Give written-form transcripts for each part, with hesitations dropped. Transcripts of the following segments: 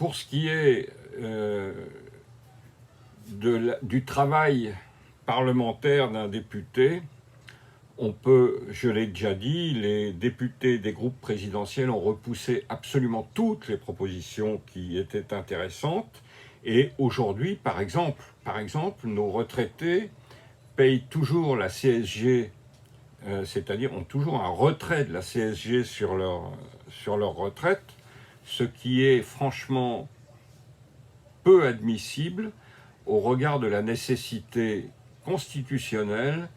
pour ce qui est du travail parlementaire d'un député, on peut, je l'ai déjà dit, les députés des groupes présidentiels ont repoussé absolument toutes les propositions qui étaient intéressantes. Et aujourd'hui, par exemple, nos retraités payent toujours la CSG, c'est-à-dire ont toujours un retrait de la CSG sur leur retraite, ce qui est franchement peu admissible au regard de la nécessité constitutionnelle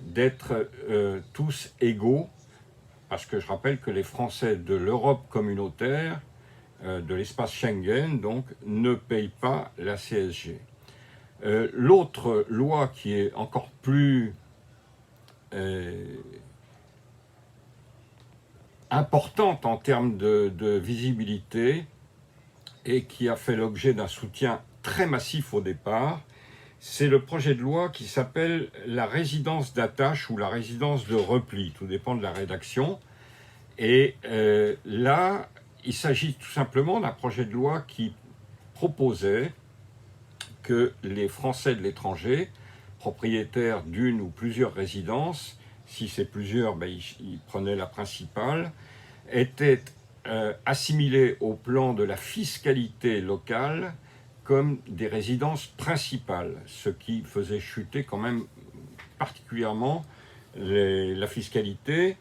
d'être tous égaux, parce que je rappelle que les Français de l'Europe communautaire, de l'espace Schengen, donc, ne payent pas la CSG. L'autre loi qui est encore plus importante en termes de visibilité et qui a fait l'objet d'un soutien très massif au départ, c'est le projet de loi qui s'appelle la résidence d'attache ou la résidence de repli, tout dépend de la rédaction. Et là, il s'agit tout simplement d'un projet de loi qui proposait que les Français de l'étranger, propriétaires d'une ou plusieurs résidences, si c'est plusieurs, ben, ils prenaient la principale, étaient assimilés au plan de la fiscalité locale comme des résidences principales, ce qui faisait chuter quand même particulièrement la fiscalité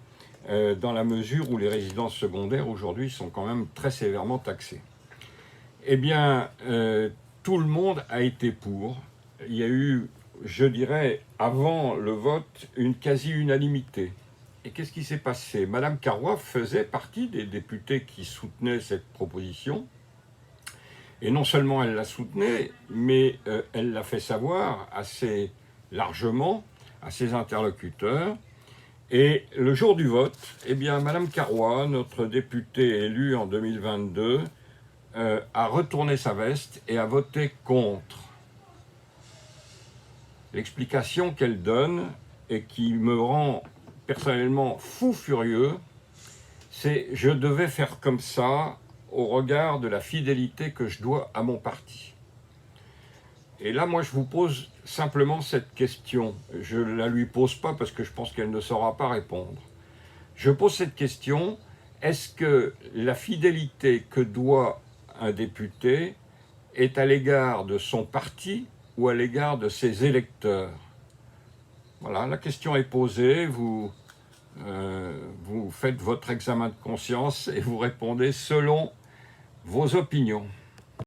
dans la mesure où les résidences secondaires aujourd'hui sont quand même très sévèrement taxées. Eh bien, tout le monde a été pour. Il y a eu, je dirais, avant le vote, une quasi-unanimité. Et qu'est-ce qui s'est passé? Madame Carrois faisait partie des députés qui soutenaient cette proposition. Et non seulement elle la soutenait, mais elle l'a fait savoir assez largement à ses interlocuteurs. Et le jour du vote, eh bien, Madame Carrois, notre députée élue en 2022, a retourné sa veste et a voté contre. L'explication qu'elle donne, et qui me rend personnellement fou furieux, c'est « je devais faire comme ça » au regard de la fidélité que je dois à mon parti. Et là, moi, je vous pose simplement cette question. Je ne la lui pose pas parce que je pense qu'elle ne saura pas répondre. Je pose cette question, est-ce que la fidélité que doit un député est à l'égard de son parti ou à l'égard de ses électeurs? Voilà, la question est posée, vous faites votre examen de conscience et vous répondez selon vos opinions.